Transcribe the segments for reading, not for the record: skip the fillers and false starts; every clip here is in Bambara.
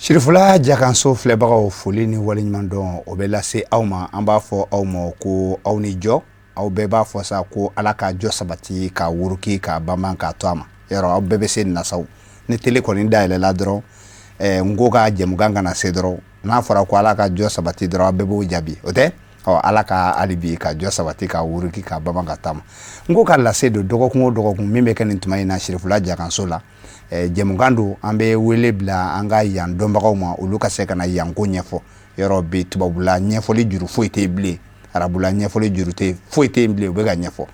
Shirifula Jakanso filɛbagaw foli ni waleɲuman dɔn o bɛ lase aw ma an b'a fɔ aw ma ko aw ni jɔ aw bɛɛ b'a fɔ sa ko Ala ka jɔ sabati ka wuruki ka banban ka to a ma yɔrɔ aw bɛɛ bɛ se nasaw ni télé kɔni dayɛlɛla dɔrɔn ngo ka jɛmukan kana se dɔrɔn n'a fɔra ko Ala ka jɔ sabati dɔrɔn aw bɛɛ b'o jaabi o tɛ Ala ka alibi ka jɔ sabati ka wuruki ka banban ka to a ma ngo ka lase don dɔgɔkun o dɔgɔkun min bɛ kɛ nin tuma in na Shirifula Jakanso la jɛmukan don an bɛ wele bila an ka yan dɔnbagaw ma olu ka se ka na yanko ɲɛfɔ yɔrɔ bi tubabula ɲɛfɔli juru foyi tɛ bilen arabula ɲɛfɔli juru tɛ foyi tɛ bilen u bɛ ka ɲɛfɔ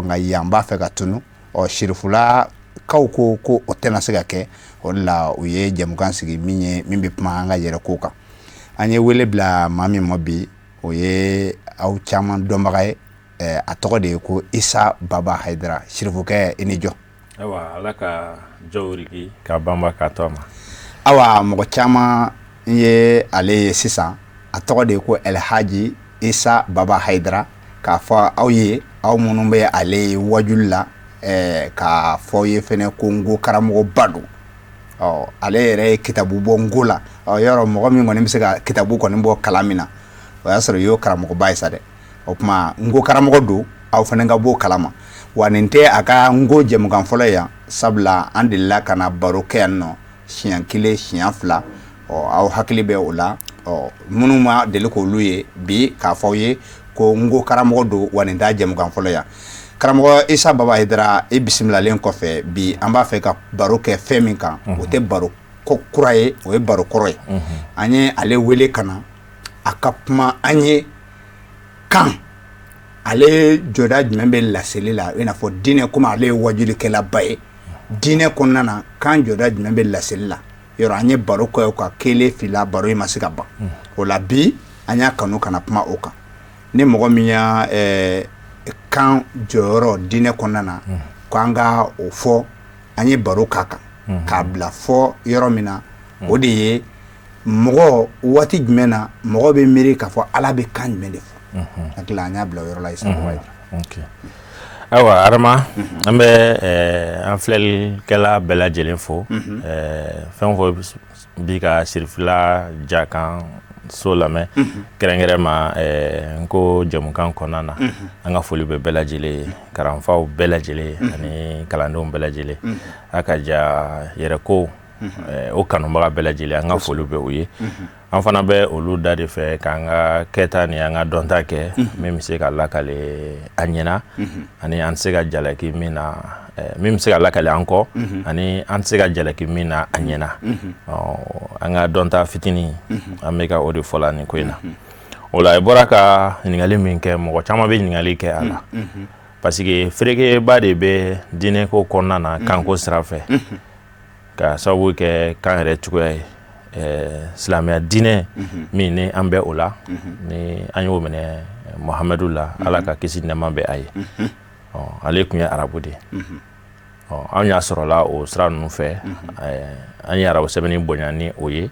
nka yan b'a fɛ ka tunu Shirifula kaw ko o tɛna se ka kɛ o la u ye jɛmukan sigi min bɛ kuma an ka yɛrɛ ko kan an ye wele bila maa min ma bi o ye aw caman dɔnbaga ye a tɔgɔ de ye ko Isa Baba Haidara Shirifukɛ i ni jɔ. Awa Ala ka jɔwriki ka banba ka to ma. Awa mɔgɔ caman ye ale ye sisan a tɔgɔ de ye ko Elhaji Isa Baba Haidara k'a fɔ aw ye aw minnu bɛ ale wajuli la k'a fɔ ye fɛnɛ ko ngo karamɔgɔba don ale yɛrɛ ye kitabu bɔ ngo la yɔrɔ mɔgɔ min kɔni bɛ se ka kitabu kɔni bɔ kalan min na o y'a sɔrɔ y'o karamɔgɔba ye sa dɛ o tuma ngo karamɔgɔ don aw fɛnɛ ka bɔ kalama wa nin tɛ a ka ngo jɛmukan fɔlɔ yan sabula an delila ka na baro kɛ yan nɔ siɲɛ kelen siɲɛ fila aw hakili bɛ o la minnu ma deli k'olu ye bi k'a fɔ ye ko ngo karamɔgɔ don wa nin t'a jɛmukan fɔlɔ yan karamɔgɔ Isa Baba Haidara e bisimilalen kɔfɛ bi an b'a fɛ ka baro kɛ fɛn min kan o tɛ baro kura ye o ye baro kɔrɔ ye an ye ale wele ka na a ka kuma an ye kan ale jɔda jumɛn bɛ laseli la i n'a fɔ diinɛ komi ale ye wajulikɛlaba ye diinɛ kɔnɔna na kan jɔda jumɛn bɛ laseli la yɔrɔ an ye baro kɛ ka kelen fila baro in ma se ka ban o la bi an y'a kanu kana kuma o kan ni mɔgɔ min y'a kan jɔyɔrɔ diinɛ kɔnɔna na k'an ka o fɔ an ye baro k'a kan k'a bila fɔ yɔrɔ min na o de ye mɔgɔ waati jumɛn na mɔgɔ bɛ miiri k'a fɔ Ala bɛ kan jumɛn de fɔ hakili an y'a bila o yɔrɔ la Isa Baba Haidara. Awa Adama an bɛ an filɛlikɛla bɛɛ lajɛlen fo fɛn o fɛn bi ka Shirifula Jakanso lamɛn kɛrɛnkɛrɛn ma n ko jɛmukan kɔnɔna na an ka foli bɛ bɛɛ lajɛlen kalanfaw bɛɛ lajɛlen ani kalandenw bɛɛ lajɛlen a ka ja yɛrɛko o kanubaga bɛɛ lajɛlen an ka foli bɛ u ye an fana bɛ olu da de fɛ k'an ka kɛta ni an ka dɔnta kɛ min bɛ se ka lakale an ɲɛna ani an tɛ se ka jalaki min na min bɛ se ka lakale an kɔ ani an tɛ se ka jalaki min na an ɲɛna an ka dɔnta fitinin an bɛ ka o de fɔ la nin ko in na o la i bɔra ka ɲininkali min kɛ mɔgɔ caman bɛ ɲininkali kɛ a la parce que feerekeba de bɛ diinɛ ko kɔnɔna na kanko sira fɛ ka sababu kɛ kan yɛrɛ cogoya ye silamɛya diinɛ min ni an bɛ o la ni an y'o minɛ Muhamadu la Ala ka kisi nɛɛma bɛ a ye ale tun ye arabu de an y'a sɔrɔla o sira ninnu fɛ an ye arabu sɛbɛnni bonya ni o ye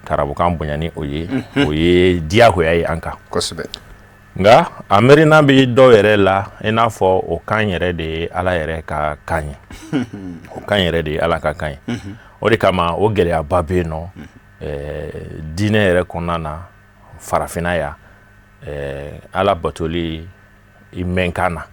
ka arabukan bonya ni o ye diyagoya ye an kan kosɛbɛ nka a miirina bɛ dɔw yɛrɛ la i n'a fɔ o kan yɛrɛ de ye Ala yɛrɛ ka kan ye o kan yɛrɛ de ye Ala ka kan ye o de kama o gɛlɛyaba bɛ yen nɔ diinɛ yɛrɛ kɔnɔna na farafinna yan Ala batoli i mɛnkan na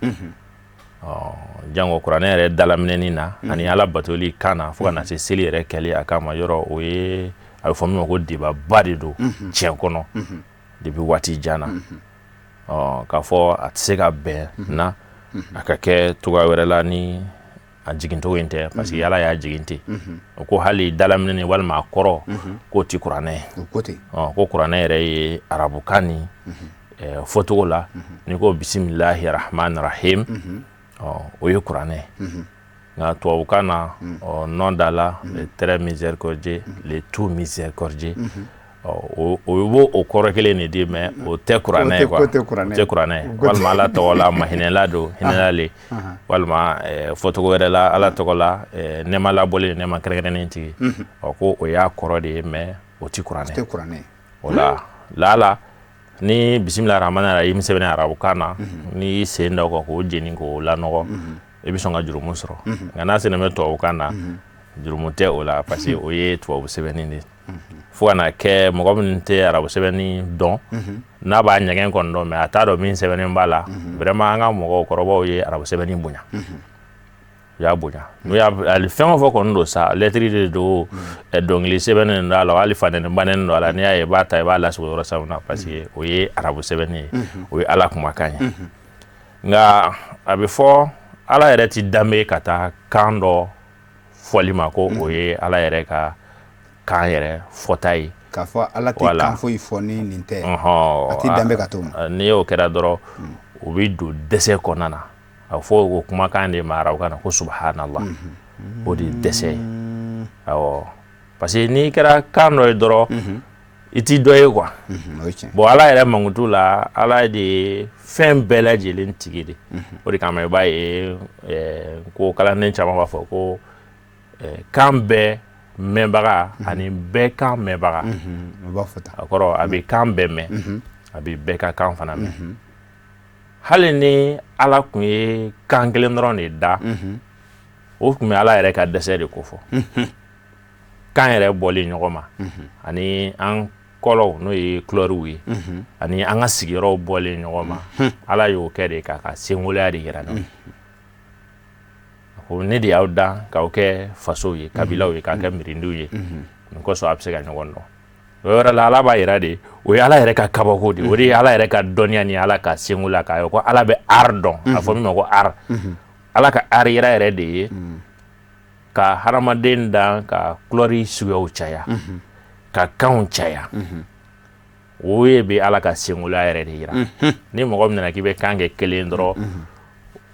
jango kuranɛ yɛrɛ dalaminɛni na ani Ala batoli kan na fo ka na se seli yɛrɛ kɛli a kama yɔrɔ o ye a bɛ fɔ min ma ko debaba de don tiɲɛ kɔnɔ depuis waati jan na k'a fɔ a tɛ se ka bɛn na a ka kɛ cogoya wɛrɛ la ni a jigintogo in tɛ parce que Ala y'a jigin ten o ko hali dalaminɛni walima a kɔrɔ k'o ti kuranɛ ko kuranɛ yɛrɛ ye arabukan ni fɔtogo la ni ko bisimilahi rahmani rahim o ye kuranɛ nka tubabukan na nom d'Allah le très miséricordieux le tout miséricordieux o b'o o kɔrɔ kelen de di mais o tɛ kuranɛ ye quoi o tɛ kuranɛ ye walima Ala tɔgɔ la mahinɛla don hinɛlale walima fɔtogo wɛrɛ la Ala tɔgɔ la nɛɛma labɔlen nɛɛma kɛrɛnkɛrɛnnen tigi ko o y'a kɔrɔ de ye mais o ti kuranɛ o la lala ni bisimilahi rahmani rahim sɛbɛnna arabukan na ni sen da o kan k'o jeni k'o lanɔgɔ i bɛ sɔn ka jurumu sɔrɔ nka n'a sɛbɛnnen bɛ tubabukan na jurumu tɛ o la parce que o ye tubabu sɛbɛnni de fo kana kɛ mɔgɔ min tɛ arabu sɛbɛnni dɔn n'a b'a ɲɛgɛn kɔni dɔn mais a t'a dɔn min sɛbɛnnen b'a la vraiment an ka mɔgɔkɔrɔbaw ye arabu sɛbɛnni bonya u y'a bonya n'u y'a fɛn o fɛn kɔni don sa lettre de don dɔnkili sɛbɛnnen don a la hali fanɛni bannen don a la n'i y'a ye i b'a ta i b'a lasigi yɔrɔ sanfɛ na parce que o ye arabu sɛbɛnni ye o ye Ala kumakan ye nka a bɛ fɔ Ala yɛrɛ ti danbe ka taa kan dɔ fɔli ma ko o ye Ala yɛrɛ ka kan yɛrɛ fɔta ye k'a fɔ Ala tɛ kan foyi fɔ ni nin tɛ a ti danbe ka t'o ma n'i y'o kɛra dɔrɔn o bɛ don dɛsɛ kɔnɔna na a fɔ o kumakan de ma arabukan na ko subhanallah o de dɛsɛ ye awɔ parce que n'i kɛra kan dɔ ye dɔrɔn i ti dɔ ye quoi bon Ala yɛrɛ mankutu la Ala de ye fɛn bɛɛ lajɛlen tigi de o de kama i b'a ye ko kalanden caman b'a fɔ ko kan bɛɛ mɛnbaga ani bɛɛ kan mɛnbaga a kɔrɔ a bɛ kan bɛɛ mɛn a bɛ bɛɛ ka kan fana mɛn hali ni Ala kun ye kan kelen dɔrɔn de da o kun bɛ Ala yɛrɛ ka dɛsɛ de ko fɔ kan yɛrɛ bɔlen ɲɔgɔn ma ani an kɔlɔw n'o ye couleurs ye ani an ka sigiyɔrɔw bɔlen ɲɔgɔn ma Ala y'o kɛ de k'a ka senkoloya de yira na ko ne de y'aw dan k'aw kɛ fasow ye kabilaw ye k'a kɛ mirindiw ye nin kosɔn a bɛ se ka ɲɔgɔn dɔn o yɔrɔ la Ala b'a yira de o ye Ala yɛrɛ ka kabako de o de ye Ala yɛrɛ ka dɔnniya ni Ala ka senkoloya k'a ye ko Ala bɛ art dɔn a fɔ min ma ko art Ala ka art yira yɛrɛ de ye ka hadamaden dan ka couleurs suguyaw caya ka kanw caya o ye bɛ Ala ka senkoloya yɛrɛ de yira ni mɔgɔ min nana k'i bɛ kan kɛ kelen dɔrɔn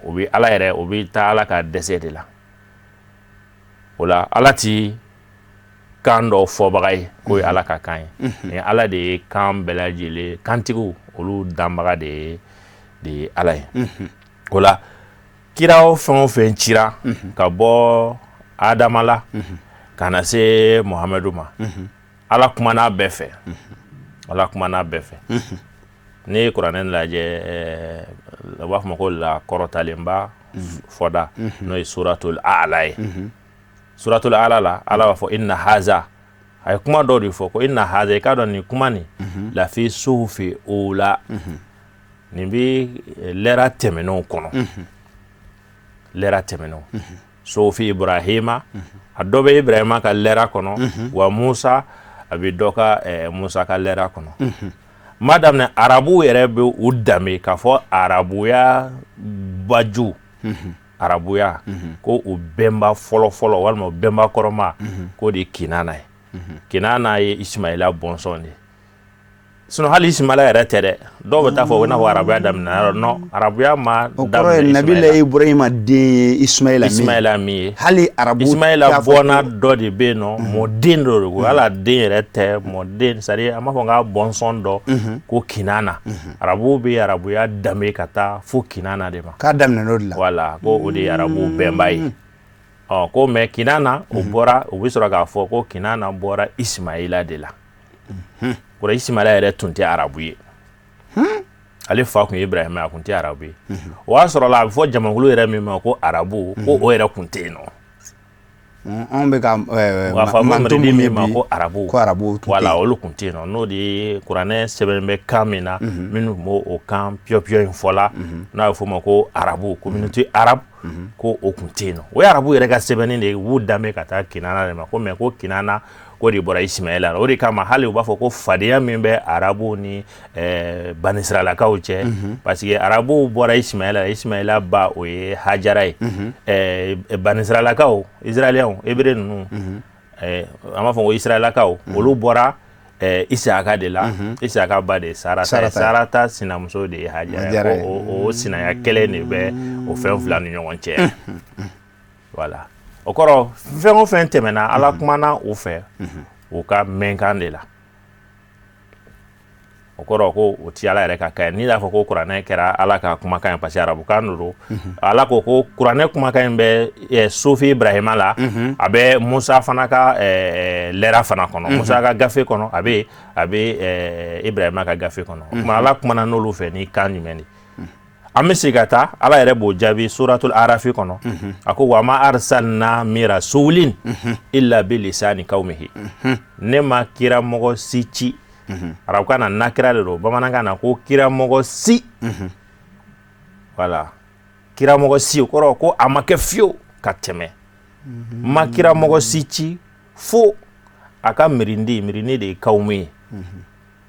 o bɛ Ala yɛrɛ o bɛ taa Ala ka dɛsɛ de la o la Ala ti kan dɔ fɔbaga ye k'o ye Ala ka kan ye mais Ala de ye kan bɛɛ lajɛlen kantigiw olu danbaga de ye Ala ye o la kira o fɛn cira ka bɔ Adama la ka na se Muhamadu ma Ala kumana bɛɛ fɛ Ala kumana bɛɛ fɛ ni ye kuranɛ lajɛ u b'a fɔ ma ko la kɔrɔtalenba fɔda n'o ye suratul A'la ye suratul A'la la Ala b'a fɔ inna haza a ye kuma dɔ de fɔ ko inna haza i k'a dɔn nin kuma nin lafi suhufi ula nin bɛ lɛra tɛmɛnenw kɔnɔ lɛra tɛmɛnenw suhufi Ibrahima a dɔ bɛ Ibrahima ka lɛra kɔnɔ wa Musa a bɛ dɔ ka Musa ka lɛra kɔnɔ madame arabu yɛrɛ bɛ u danbe k'a fɔ arabuya baju arabuya ko u bɛnba fɔlɔ walima u bɛnba kɔrɔma ko de Kinana ye Kinana ye Ismaila bɔnsɔn de sinon hali Ismaila yɛrɛ tɛ dɛ dɔw bɛ taa fɔ u bɛna fɔ arabuya daminɛ non arabuya ma daminɛ Nabila Ibrahima den ye Ismaila min ye hali arabu Ismaila bɔnna dɔ de bɛ yen nɔ mɔden dɔ de ko hali den yɛrɛ tɛ mɔden c'est à dire an b'a fɔ k'a bɔnsɔn dɔ ko Kinana arabu bɛ arabuya danbe ka taa fo Kinana de ma k'a daminɛ o de la voilà ko o de ye arabu bɛnba ye ko mais Kinana o bɔra u bɛ sɔrɔ k'a fɔ ko Kinana bɔra Ismaila de la kora Ismaila yɛrɛ tun tɛ arabu ye ale fa kun ye Ibrahima a kun tɛ arabu ye o y'a sɔrɔ la a bɛ fɔ jamakulu yɛrɛ min ma ko arabu ko o yɛrɛ kun tɛ yen nɔ an bɛ ka manto min ma ko arabu voilà olu kun tɛ yen nɔ n'o de ye kuranɛ sɛbɛn bɛ kan min na minnu b'o o kan piyɔpiyɔ in fɔla n'a bɛ fɔ o ma ko arabu communauté arabe ko o kun tɛ yen nɔ o ye arabu yɛrɛ ka sɛbɛnni de ye u b'u danbe ka taa Kinana de ma ko mais ko Kinana ko de bɔra Ismaila la o de kama hali u b'a fɔ ko fadenya min bɛ arabu ni Bani Israilakaw cɛ parce que arabu bɔra Ismaila ba o ye Hajara ye Bani Israilakaw Israëliens hébreux ninnu an b'a fɔ ko Israilakaw olu bɔra Isaka de la Isaka ba de Sarata sinamuso de ye Hajara ye o sinaya kelen de bɛ o fɛn fila ni ɲɔgɔn cɛ voilà o kɔrɔ fɛn o fɛn tɛmɛna Ala kumana u fɛ u ka mɛnkan de la o kɔrɔ ko o ti Ala yɛrɛ ka kan ye n'i y'a fɔ ko kuranɛ kɛra Ala ka kumakan ye parce que arabukan don Ala ko ko kuranɛ kumakan in bɛ sufi Ibrahima la a bɛ Musa fana ka lɛra fana kɔnɔ Musa ka gafe kɔnɔ a bɛ Ibrahima ka gafe kɔnɔ o tuma Ala kumana n'olu fɛ ni kan jumɛn de Amesigata ala yɛrɛ b'o jaabi suratul arafi kɔnɔ ako wa ma arsalna min rasulin illa bi lisani qaumihi ne ma kira mɔgɔ si ci arabukan na nakira de don bamanankan na ko kira mɔgɔ si voilà kira mɔgɔ si kɔrɔ ko a ma kɛ fiyewu ka tɛmɛ ma kira mɔgɔ si ci fo a ka mirindi de ye kawmu ye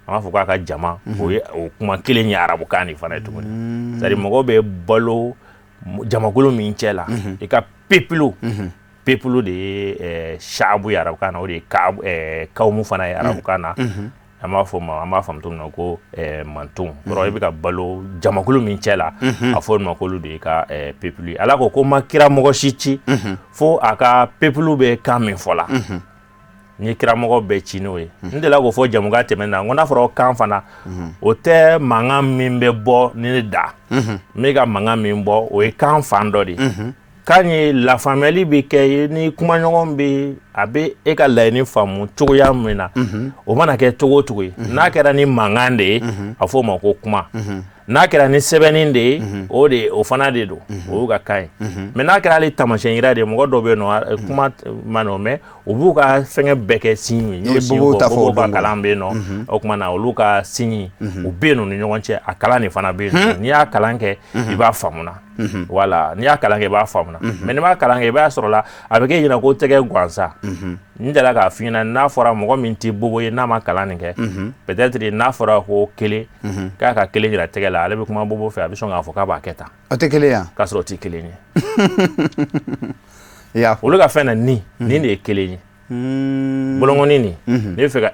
an b'a fɔ k'a ka jama o ye o kuma kelen ye arabukan ni fana ye tuguni c'est à dire mɔgɔ bɛ balo jamakulu min cɛ la i ka peuple de ye shaabu ye arabukan na o de ye kawmu fana ye arabukan na an b'a fɔ cogo min na ko mantonw yɔrɔ i bɛ ka balo jamakulu min cɛ la a fɔ olu ma k'olu de ye ka peuple ye ala ko ma kira mɔgɔ si ci fo a ka peuple bɛ kan min fɔ la ni kira mɔgɔ bɛɛ ci n'o ye n delila k'o fɔ jamukan tɛmɛnen na n ko n'a fɔra kan fana o tɛ mankan min bɛ bɔ ni ne da n bɛ ka mankan min bɔ o ye kan fan dɔ de ye kan ye lafaamuyali bɛ kɛ ni kumaɲɔgɔn bɛ a bɛ e ka laɲini faamu cogoya min na o mana kɛ cogo o cogo ye n'a kɛra ni mankan de ye a fɔ o ma ko kuma n'a kɛra ni sɛbɛnni de ye o fana de don o y'u ka kan ye mais n'a kɛra hali taamasiyɛn yira de ye mɔgɔ dɔw bɛ yen nɔ kuma ma nɔ mais u b'u ka fɛngɛ bɛɛ kɛ signe ye n'o signe fɔ bobo ka kalan bɛ yen nɔ o tuma na olu ka signe u bɛ yen nɔ ni ɲɔgɔn cɛ a kalan de fana bɛ yen nɔ n'i y'a kalan kɛ i b'a faamu na voilà n'i y'a kalan kɛ i b'a faamu na mais n'i m'a kalan kɛ i b'a sɔrɔ la a bɛ kɛ ɲɛna ko tɛgɛ gansan n delila k'a f'i ɲɛna n'a fɔra mɔgɔ min tɛ bobo ye n'a ma kalan nin kɛ peut-être n'a fɔra ko kelen k'a ka kelen jira tɛgɛ la ale bɛ kuma bobo fɛ a bɛ sɔn k'a fɔ k'a b'a kɛ tan o tɛ kelen ye k'a sɔrɔ o tɛ kelen ye olu ka fɛn na nin de ye kelen ye bolongɔni nin ne bɛ fɛ ka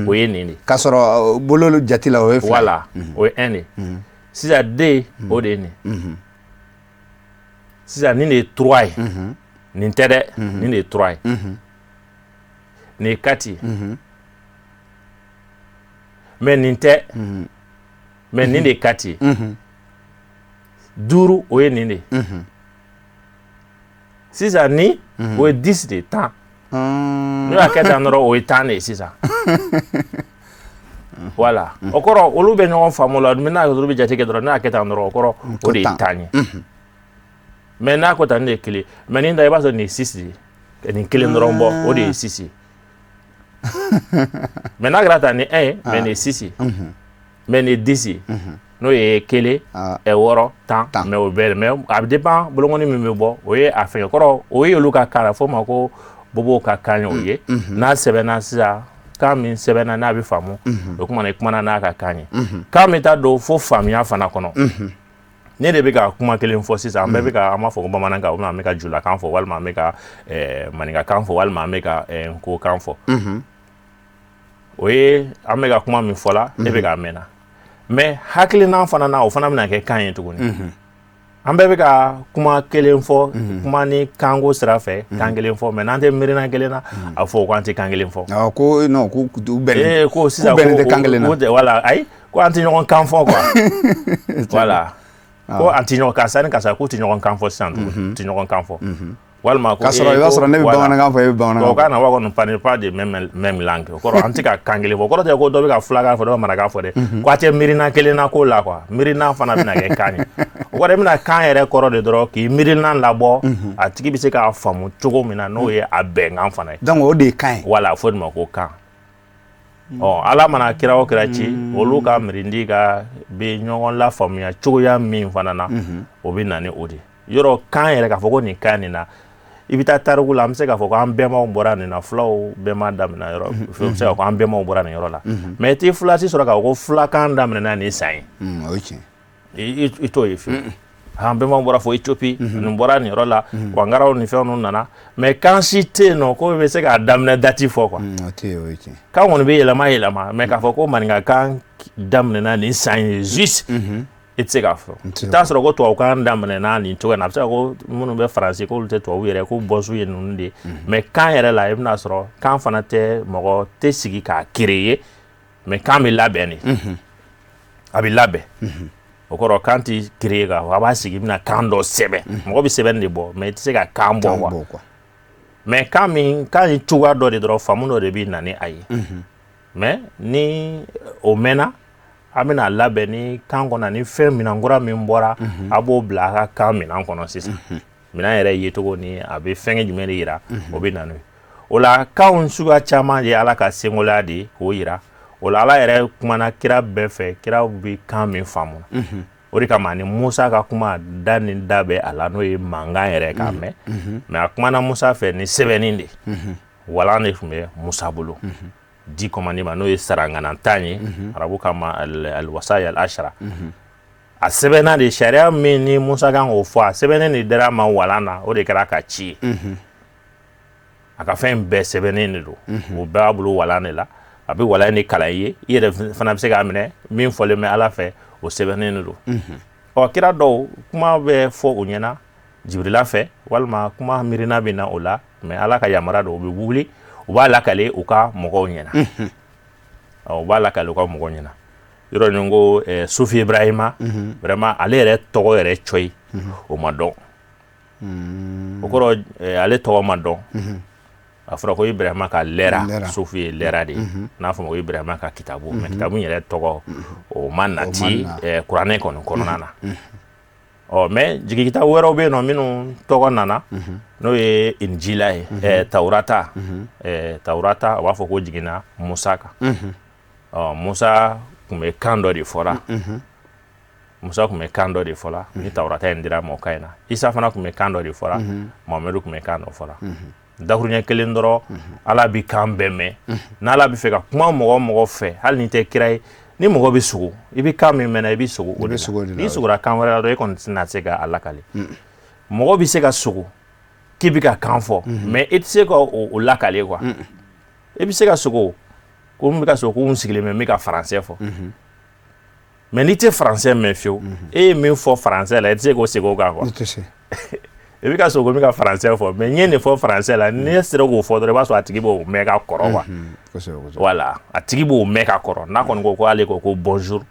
o ye nin de k'a sɔrɔ bolo jate la o ye fila voilà o ye de sisan D o de ye nin sisan nin de ye 3 ye nin tɛ dɛ nin de ye 3 ye nin ye 4 ye mais nin tɛ mais nin de ye 4 ye 5 o ye nin de ye sisan ni o ye 10 de ye 10 n'o y'a kɛ tan dɔrɔn o ye 10 de ye sisan voilà o kɔrɔ olu bɛ ɲɔgɔn faamu la mais n'a olu bɛ jate kɛ dɔrɔn n'a y'a kɛ tan dɔrɔn o kɔrɔ o de ye 10 ye mais n'a ko tan ne ye kelen mais nin da i b'a sɔrɔ nin ye 6 de ye nin kelen dɔrɔn bɔ o de ye 6 ye mais n'a kɛra tan ni 1 ye mais nin ye 6 ye mais nin ye 10 ye n'o ye kelen 6 10 mais o bɛɛ mais a bɛ dépend bolongɔni min bɛ bɔ o ye a fɛngɛ kɔrɔ o ye olu ka kan la fo ma ko bobo ka kan ye o ye n'a sɛbɛnna sisan kan min sɛbɛnna n'a bɛ faamu o kumana i kumana n'a ka kan ye kan bɛ taa don fo faamuya fana kɔnɔ ne de bɛ ka kuma kelen fɔ sisan an bɛɛ bɛ ka an b'a fɔ ko bamanankan walima an bɛ ka julakan fɔ walima an bɛ ka maninkakan fɔ walima an bɛ ka nkokan fɔ o ye an bɛ ka kuma min fɔ la ne bɛ k'a mɛn na mais hakilina fana na o fana bɛna kɛ kan ye tuguni an bɛɛ bɛ ka kuma kelen fɔ kuma ni kanko sira fɛ kan kelen fɔ mais n'an tɛ miirina kelen na a fɔ ko an tɛ kan kelen fɔ ko non ko u bɛnnen ko sisan ko kan kelen na voilà ayi ko an tɛ ɲɔgɔn kan fɔ quoi voilà ko an tɛ ɲɔgɔn kan sanni ka sa k'u tɛ ɲɔgɔn kan fɔ sisan tuguni tɛ ɲɔgɔn kan fɔ walima ko k'a sɔrɔ i b'a sɔrɔ ne bɛ bamanankan fɔ e bɛ bamanankan fɔ o kana wa kɔni pas de même langue o kɔrɔ an tɛ ka kan kelen fɔ o kɔrɔ tɛ ko dɔ bɛ ka filakan fɔ dɔ bɛ marakan fɔ dɛ ko a tɛ miirina kelen na ko la quoi miirina fana bɛna kɛ kan ye o kɔrɔ i bɛna kan yɛrɛ kɔrɔ de dɔrɔn k'i miirina labɔ a tigi bɛ se k'a faamu cogo min na n'o ye a bɛnkan fana ye donc o de ye kan ye voilà fo de ma ko kan ala mana kira o kira ci olu ka mirindi ka bɛ ɲɔgɔn lafaamuya cogoya min fana na o bɛ na ni o de yɔrɔ kan yɛrɛ k'a fɔ ko nin kan nin na i bɛ taa tariku la an bɛ se k'a fɔ ko an bɛnbaw bɔra nin na fulaw bɛnba daminɛ yɔrɔ bɛ se k'a fɔ an bɛnbaw bɔra nin yɔrɔ la mais i tɛ fulasi sɔrɔ k'a fɔ ko fulakan daminɛna nin san ye o ye tiɲɛ i t'o ye fiyewu an bɛnbaw bɔra fo Éthiopie nin bɔra nin yɔrɔ la wangaraw ni fɛnw nana mais kan si tɛ yen nɔ ko bɛ se k'a daminɛ dati fɔ quoi o tɛ yen o ye tiɲɛ kan kɔni bɛ yɛlɛma mais k'a fɔ ko maninkakan daminɛna nin san ye juste i tɛ se k'a fɔ i t'a sɔrɔ ko tubabukan daminɛna nin cogo in na a bɛ se ka ko minnu bɛ faransi k'olu tɛ tubabu yɛrɛ ko bɔnsɔn ye ninnu de ye mais kan yɛrɛ la i bɛna sɔrɔ kan fana tɛ mɔgɔ tɛ sigi k'a créer mais kan bɛ labɛn de a bɛ labɛn o kɔrɔ kan tɛ créer ka a b'a sigi i bɛna kan dɔ sɛbɛn mɔgɔ bɛ sɛbɛn de bɔ mais i tɛ se ka kan bɔ quoi mais kan ye cogoya dɔ de dɔrɔn faamu dɔ de bɛ na ni a ye mais ni o mɛnna a bɛna labɛn ni kan kɔnɔ ni fɛn minɛnkura min bɔra a b'o bila a ka kan minɛn kɔnɔ sisan minɛn yɛrɛ yecogo ni a bɛ fɛngɛ jumɛn de yira o bɛ na n'o ye o la kanw suguya caman ye Ala ka sengoya de ye k'o yira o la Ala yɛrɛ kumana kira bɛɛ fɛ kiraw bɛ kan min faamu o de kama ni Musa ka kuma da ni da bɛ a la n'o ye mankan yɛrɛ k'a mɛn mais a kumana Musa fɛ ni sɛbɛnni de walan de tun bɛ Musa bolo di commandement n'o ye saranganatan ye arabu kama al-wasaya al-ashara a sɛbɛnna de sariya min ni Musa kan k'o fɔ a sɛbɛnnen de dira ma walan na o de kɛra ka ci ye a ka fɛn bɛɛ sɛbɛnnen de don o bɛɛ b'a bolo walan de la a bɛ walan ni kalan i yɛrɛ fana bɛ se k'a minɛ min fɔlen bɛ Ala fɛ o sɛbɛnnen de don ɔ kira dɔw kuma bɛ fɔ o ɲɛna Jibrila fɛ walima kuma mirina bɛ na o la mais Ala ka yamara don o bɛ wuli u b'a lakale u ka mɔgɔw ɲɛna u b'a lakale u ka mɔgɔw ɲɛna yɔrɔ ni ko Sufi Ibrahima vraiment ale yɛrɛ tɔgɔ yɛrɛ coyi o ma dɔn o kɔrɔ ale tɔgɔ ma dɔn a fɔra ko Ibrahima ka lɛra Sufi ye lɛra de n'a fɔ ko Ibrahima ka kitabu mais kitabu yɛrɛ tɔgɔ o ma nati kuranɛ kɔnɔna na ɔ mais jigi kitabu wɛrɛw bɛ yen nɔ minnu tɔgɔ nana n'o ye Injila ye Taurata Taurata a b'a fɔ ko jiginna Musa kan Musa tun bɛ kan dɔ de fɔra Musa tun bɛ kan dɔ de fɔra ni Taurata in dira mɔgɔ in na Isa fana tun bɛ kan dɔ de fɔra Muhamadu tun bɛ kan dɔ fɔra dakuruɲɛ kelen dɔrɔn Ala bɛ kan bɛɛ mɛn n'Ala bɛ fɛ ka kuma mɔgɔ fɛ hali ni tɛ kira ye ni mɔgɔ bɛ sugu i bɛ kan min mɛnna i bɛ sugu o de la n'i sugura kan wɛrɛ la dɔrɔn e kɔni tɛna se ka lakale mɔgɔ bɛ se ka sugu k'i bɛ ka kan fɔ mais i tɛ se ka o lakale quoi i bɛ se ka sugu ko n bɛ ka sugu ko n sigilen bɛ n bɛ ka faransɛ fɔ mais n'i tɛ faransɛ mɛn fiyewu e ye min fɔ faransɛ la i tɛ se k'o segin o kan quoi i bɛ ka sugu n bɛ ka faransɛ fɔ mais n ye nin fɔ faransɛ la n'i sera k'o fɔ dɔrɔn i b'a sɔrɔ a tigi b'o mɛn ka kɔrɔ quoi voilà a tigi b'o mɛn ka kɔrɔ n'a kɔni ko ale ko bonjour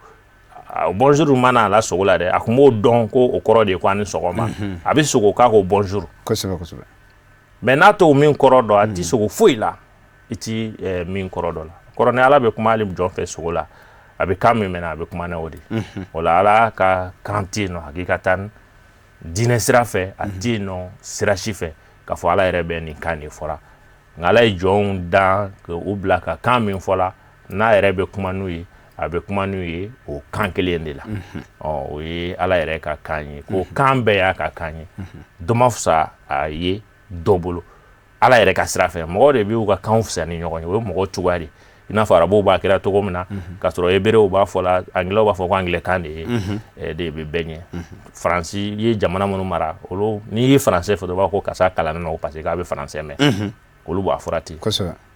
bonjour mana la sogo la dɛ a kun b'o dɔn ko o kɔrɔ de ye ko ani sɔgɔma a bɛ sogo k'a ko bonjour kosɛbɛ mais n'a t'o min kɔrɔ dɔn a ti sogo foyi la i ti min kɔrɔ dɔn la kɔrɔ ni Ala bɛ kuma ale jɔn fɛ sogo la a bɛ kan min mɛnna a bɛ kuma n'o de o la Ala ka kan tɛ yen nɔ hakikatan diinɛ sira fɛ a tɛ yen nɔ sira si fɛ k'a fɔ Ala yɛrɛ bɛ nin kan de fɔra nka Ala ye jɔnw dan k'u bila ka kan min fɔla n'a yɛrɛ bɛ kuma n'u ye a bɛ kuma n'u ye o kan kelen de la o ye Ala yɛrɛ ka kan ye ko kan bɛɛ y'a ka kan ye dɔ ma fisa a ye dɔ bolo Ala yɛrɛ ka sira fɛ mɔgɔw de b'u ka kan fisa ni ɲɔgɔn ye o ye mɔgɔ cogoya de i n'a fɔ arabuw b'a kɛra cogo min na k'a sɔrɔ hebrew b'a fɔ la anglais b'a fɔ ko anglais-kan de ye de bɛ bɛɛ ɲɛ faransi ye jamana minnu mara olu n'i ye faransɛ fɔ dɔrɔn u b'a fɔ ko karisa kalannen don parce que k'a bɛ faransɛ mɛn olu b'a fɔra ten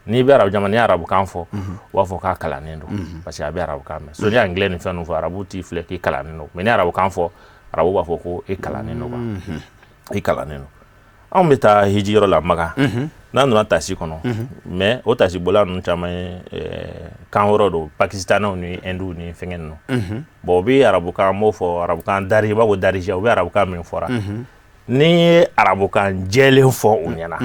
n'i bɛ arabu jamana n'i ye arabukan fɔ u b'a fɔ k'a kalannen don parce que a bɛ arabukan mɛn so ni anglais ni fɛn ninnu fɔ arabu t'i filɛ k'i kalannen don mais ni arabukan fɔ arabu b'a fɔ ko e kalannen don i kalannen don anw bɛ taa hiji yɔrɔ la Makan n'an donna tasi kɔnɔ mais o tasi bɔla ninnu caman ye kan wɛrɛw don Pakistanɛw ni Indu ni fɛngɛ ninnu bon o bɛ arabukan n b'o fɔ arabukan dari i b'a fɔ darija o bɛ arabukan min fɔra n'i ye arabukan jɛlen fɔ u ɲɛna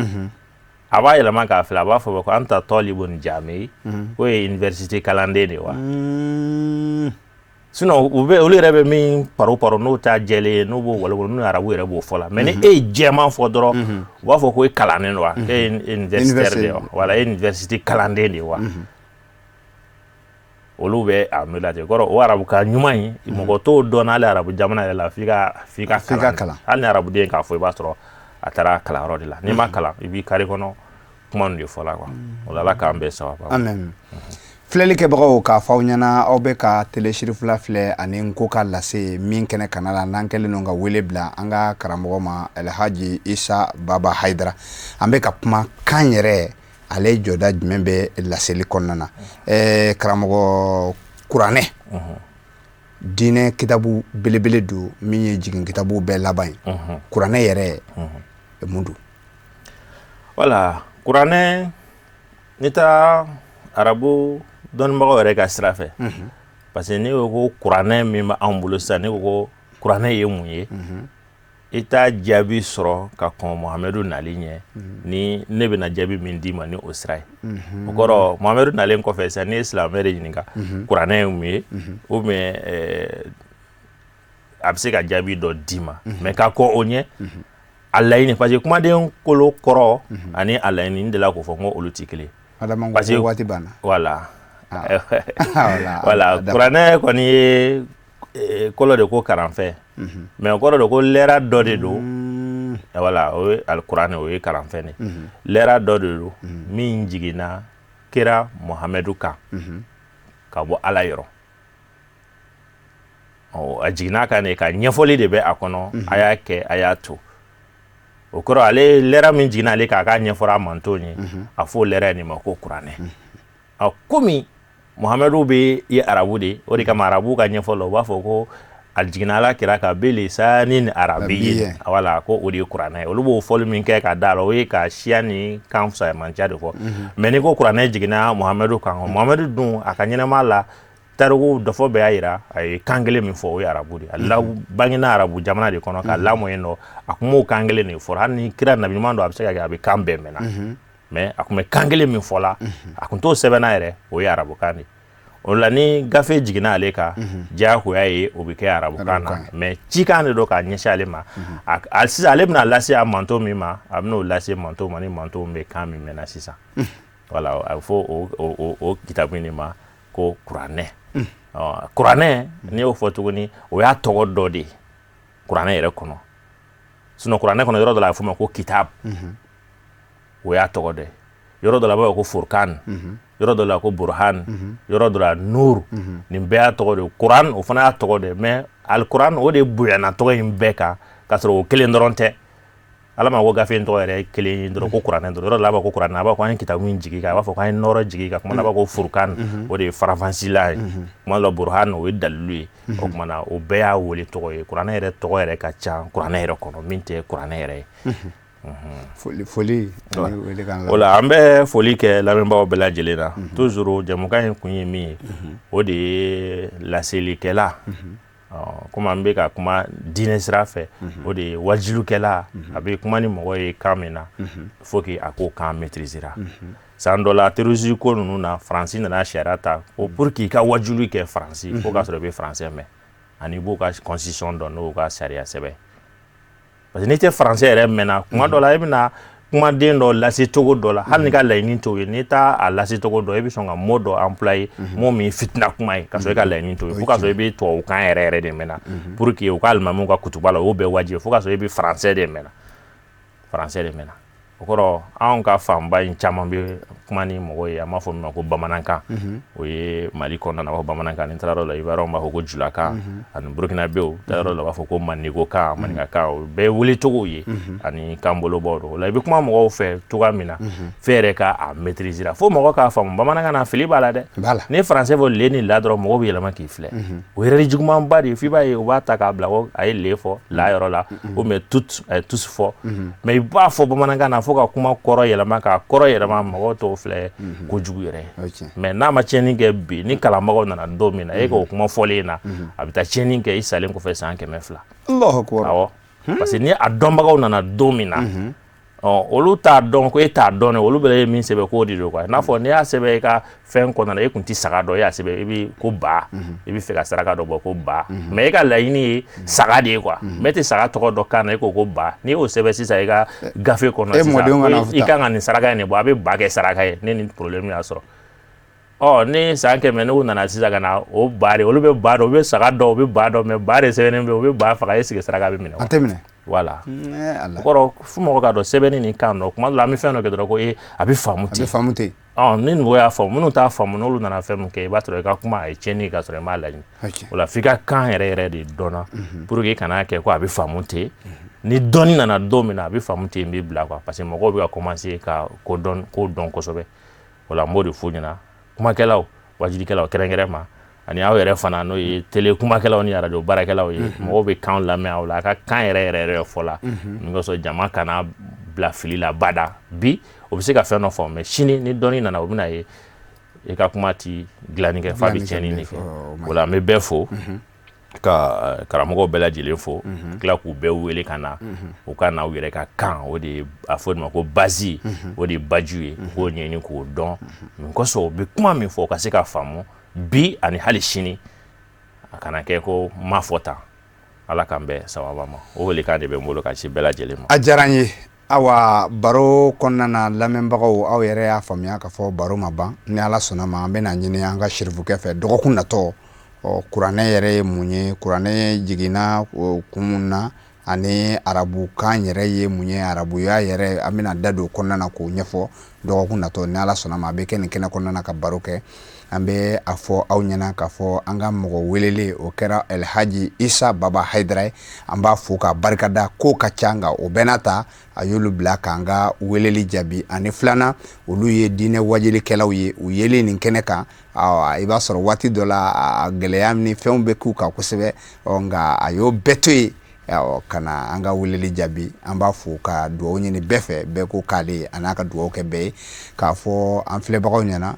a b'a yɛlɛma k'a filɛ a b'a fɔ ko an ta tɔlibun jami k'o ye université kalanden de wa sinon olu yɛrɛ bɛ min paro n'o ta jɛlen ye n'o b'o walawala n'o arabu yɛrɛ b'o fɔ la mais ni e ye jɛman fɔ dɔrɔn u b'a fɔ ko e kalannen don wa e ye universitaire de wa wala e ye université kalanden de wa olu bɛ a miiri la ten kɔrɔ o arabukan ɲuman in mɔgɔ t'o dɔn n'ale arabu jamana yɛrɛ la f'i ka kalan hali ni arabuden k'a fɔ i b'a sɔrɔ a taara kalanyɔrɔ de la n'i ma kalan i b'i kari kɔnɔ kuma ninnu de fɔ la quoi o la Ala k'an bɛɛ sababa amen filɛlikɛbagaw k'a fɔ aw ɲɛna aw bɛ ka telesirifila filɛ ani Nko ka lase min kɛnɛ kana la n'an kɛlen don ka wele bila an ka karamɔgɔ ma Alhaji Isa Baba Haidara an bɛ ka kuma kan yɛrɛ ale jɔda jumɛn bɛ laseli kɔnɔna na karamɔgɔ kuranɛ diinɛ kitabu belebele don min ye jigin kitabu bɛɛ laban ye kuranɛ yɛrɛ mun don voilà kuranɛ ni taa arabu dɔnnibagaw yɛrɛ ka sira fɛ parce que ne ko kuranɛ min bɛ anw bolo sisan ne ko kuranɛ ye mun ye i t'a jaabi sɔrɔ ka kɔn Muhamadu nali ɲɛ ni ne bɛna jaabi min d'i ma ni o sira ye o kɔrɔ Muhamadu nalen kɔfɛ sisan ni ye silamɛ de ɲininka kuranɛ ye mun ye ou bien a bɛ se ka jaabi dɔ d'i ma mais ka kɔ o ɲɛ a laɲini parce que kumaden kolo kɔrɔ ani a laɲini n delila k'o fɔ n ko olu tɛ kelen parce que waati banna voilà voilà kuranɛ kɔni ye kɔlɔ de ko karanfɛ mais o kɔrɔ de ko lɛra dɔ de don voilà o ye alikuranɛ o ye karanfɛn de lɛra dɔ de don min jiginna kira Muhamadu kan ka bɔ Ala yɔrɔ a jiginna kan de ka ɲɛfɔli de bɛ a kɔnɔ a y'a kɛ a y'a to o kɔrɔ ale lɛra min jiginna ale k'a ka ɲɛfɔra a mantonw ye a fɔ lɛra nin ma ko kuranɛ komi Muhamadu bɛ ye arabu de o de kama arabu ka ɲɛfɔ la u b'a fɔ ko a jiginna Ala kira kan bilisanin arabiyyin voilà ko o de ye kuranɛ olu b'o fɔli min kɛ ka da la o ye ka siya ni kan fisayamanciya de fɔ mais ni ko kuranɛ jiginna Muhamadu kan Muhamadu dun a ka ɲɛnama la tariku dɔfɔ bɛɛ y'a yira a ye kan kelen min fɔ o ye arabu de Allah bangena arabu jamana de kɔnɔ ka lamɔ yen nɔ a kun m'o kan kelen de fɔ hali ni kira nabi ɲuman don a bɛ se ka kɛ a bɛ kan bɛɛ mɛnna mais a kun bɛ kan kelen min fɔ la a kun t'o sɛbɛnna yɛrɛ o ye arabukan de o la ni gafe jiginna ale kan diyagoya ye o bɛ kɛ arabukan na mais cikan de don k'a ɲɛsin ale ma sisan ale bɛna lase a manto min ma a bɛna o lase manto ma ni manto bɛ kan min mɛnna sisan voilà a bɛ fɔ o kitabu in de ma ko kuranɛ kuranɛ n'i y'o fɔ tuguni o y'a tɔgɔ dɔ de ye kuranɛ yɛrɛ kɔnɔ sinon kuranɛ kɔnɔ yɔrɔ dɔ la a bɛ fɔ ma ko kitabu o y'a tɔgɔ dɔ ye yɔrɔ dɔ la a b'a fɔ ko furkan yɔrɔ dɔ la ko burhan yɔrɔ dɔ la nur nin bɛɛ y'a tɔgɔ de ye kuran o fana y'a tɔgɔ de ye mais alikuran o de bonyana tɔgɔ in bɛɛ kan k'a sɔrɔ o kelen dɔrɔn tɛ Ala ma ko gafe in tɔgɔ yɛrɛ kelen dɔrɔn ko kuranɛ dɔrɔn yɔrɔ dɔ la a b'a fɔ ko kuranɛ a b'a fɔ an ye kitabu min jigi kan a b'a fɔ k'an ye nɔrɔ jigi kan kuma dɔ la a b'a fɔ ko furkan o de ye farafansila ye kuma dɔ la burhan o ye dalilu ye o kuma na o bɛɛ y'a wele tɔgɔ ye kuranɛ yɛrɛ tɔgɔ yɛrɛ ka ca kuranɛ yɛrɛ kɔnɔ min tɛ kuranɛ yɛrɛ ye foli o la an bɛ foli kɛ lamɛnbagaw bɛɛ lajɛlen na toujours jamukan in kun ye min ye o de ye laselikɛla komi an bɛ ka kuma diinɛ sira fɛ o de ye wajilukɛla a bɛ kuma ni mɔgɔ ye kan min na faut que a k'o kan maîtrisera san dɔ la terrorisme ko ninnu na Faransi nana sariya ta ko pour que i ka wajulu kɛ Faransi fo k'a sɔrɔ i bɛ Faransɛ mɛn ani i b'o ka constitution dɔn n'o ka sariya sɛbɛn parce que n'i tɛ Faransɛ yɛrɛ mɛnna kuma dɔ la i bɛna kumaden dɔ lase cogo dɔ la hali ni ka laɲini t'o ye n'i t'a lase cogo dɔ i bɛ sɔn ka mot dɔ employer mot min fitina kuma ye ka sɔrɔ i ka laɲini t'o ye fo ka sɔrɔ i bɛ tubabukan yɛrɛ de mɛnna pour que u ka alimamiw ka kutuba la o y'o bɛɛ wajibi fo ka sɔrɔ i bɛ Faransɛ de mɛnna o kɔrɔ anw ka fanba in caman bɛ kuma ni mɔgɔ ye an b'a fɔ min ma ko bamanankan o ye Mali kɔnɔna na a b'a fɔ bamanankan ni taara yɔrɔ la Ivoiriyɛnw b'a fɔ ko julakan ani Burukinabew taara yɔrɔ la u b'a fɔ ko manigokan maninkakan o bɛɛ ye welecogow ye ani kan bolobaw don o la i bɛ kuma mɔgɔw fɛ cogoya min na f'e yɛrɛ k'a maîtriser fo mɔgɔ k'a faamu bamanankan na fili b'a la dɛ ni Faransɛ fɔ le ni la dɔrɔn mɔgɔw bɛ yɛlɛma k'i filɛ o yɛrɛ ye jugumanba de ye f'i b'a ye u b'a ta k'a bila ko a ye le fɔ la yɔrɔ la ou bien tous fɔ mais i b'a fɔ bamanankan na fo ka kuma kɔrɔ yɛlɛma k'a kɔrɔ yɛlɛma mɔgɔw tɔw filɛ kojugu yɛrɛ ye mais n'a ma tiɲɛni kɛ bi ni kalanbagaw nana don min na e k'o kuma fɔlen na a bɛ taa tiɲɛni kɛ i salen kɔfɛ san 200 awɔ parce que ni a dɔnbagaw nana don min na olu t'a dɔn ko e t'a dɔn olu bɛɛ ye min sɛbɛn k'o de don quoi n'a fɔ n'i y'a sɛbɛn i ka fɛn kɔnɔna na e kun tɛ saga dɔn e y'a sɛbɛn i bɛ ko ba i bɛ fɛ ka saraka dɔ bɔ ko ba mais e ka laɲini ye saga de ye quoi mais e tɛ saga tɔgɔ dɔn kan na e ko ko ba n'i y'o sɛbɛn sisan i ka gafe kɔnɔ sisan i kan ka nin saraka in de bɔ a bɛ ba kɛ saraka ye ne ni problème y'a sɔrɔ ni san 100 n'u nana sisan ka na o ba de olu bɛ ba dɔn u bɛ saga dɔn u bɛ ba dɔn mais ba de sɛbɛnnen bɛ u bɛ ba faga e sigi saraka bɛ minɛ a tɛ minɛ voilà o kɔrɔ fo mɔgɔ ka dɔn sɛbɛnni ni kan dɔn kuma dɔ la an bɛ fɛn dɔ kɛ dɔrɔn ko a bɛ faamu ten ni mɔgɔ y'a faamu minnu t'a faamu n'olu nana fɛn min kɛ i b'a sɔrɔ i ka kuma a ye tiɲɛni ka sɔrɔ i m'a laɲini o la f'i ka kan yɛrɛ de dɔnna pour que i kana kɛ ko a bɛ faamu ten ni dɔnni nana don min na a bɛ faamu ten n b'i bila quoi parce que mɔgɔw bɛ ka commencer ka ko dɔn kosɛbɛ o la n b'o de f'u ɲɛna kumakɛlaw wajilikɛlaw kɛrɛnkɛrɛnma ani aw yɛrɛ fana n'o ye télé kumakɛlaw ni radio baarakɛlaw ye mɔgɔw bɛ kan lamɛn aw la a ka kan yɛrɛ fɔ la ni ka sɔrɔ jama kana bila fili la bada bi o bɛ se ka fɛn dɔ fɔ mais sini ni dɔnni nana o bɛna ye i ka kuma ti dilanni kɛ f'a bɛ tiɲɛni de kɛ o la n bɛ bɛɛ fo ka karamɔgɔw bɛɛ lajɛlen fo tila k'u bɛɛ wele ka na u ka na u yɛrɛ ka kan o de a fɔ ma ko base o de baju ye k'o ɲɛɲini k'o dɔn min kosɔn u bɛ kuma min fɔ ka se ka faamu bi ani hali sini a kana kɛ ko ma fɔ tan ala k'an bɛɛ sababa ma o welekan de bɛ n bolo ka ci bɛɛ lajɛlen ma. A diyara n ye awa baro kɔnɔna na lamɛnbagaw aw yɛrɛ y'a faamuya ka fɔ baro ma ban ni ala sɔnna ma an bɛna ɲini an ka sirifukɛ fɛ dɔgɔkun natɔ kuranɛ yɛrɛ ye mun ye kuranɛ jiginna kun na ani arabukan yɛrɛ ye mun ye arabuya yɛrɛ an bɛna da don kɔnɔna na k'o ɲɛfɔ dɔgɔkun natɔ ni ala sɔnna ma a bɛ kɛ nin kɛnɛ kɔnɔna na ka baro kɛ an bɛ a fɔ aw ɲɛna k'a fɔ an ka mɔgɔ welele o kɛra Elhaji Isa Baba Haidara an b'a fo ka barikada ko ka ca nka o bɛɛ n'a ta a y'olu bila k'an ka weleli jaabi ani filanan olu ye diinɛ wajilikɛlaw ye u yelen nin kɛnɛ kan i b'a sɔrɔ waati dɔ la a gɛlɛya ni fɛnw bɛ k'u kan kosɛbɛ nka a y'o bɛɛ to yen kana an ka weleli jaabi an b'a fo ka dugawu ɲini bɛɛ fɛ bɛɛ ko k'ale a n'a ka dugawu kɛ bɛɛ ye k'a fɔ an filɛbagaw ɲɛna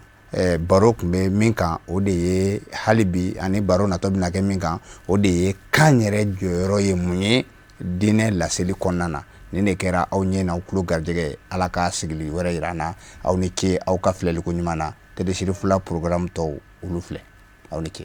baro tun bɛ min kan o de ye hali bi ani baro natɔ bɛna kɛ min kan o de ye kan yɛrɛ jɔyɔrɔ ye mun ye diinɛ laseli kɔnɔna na nin de kɛra aw ɲɛ n'aw tulo garijɛgɛ ala ka sigili wɛrɛ yira an na aw ni ce aw ka filɛliko ɲuman na Tédé Sirifula programme tɔw olu filɛ aw ni ce.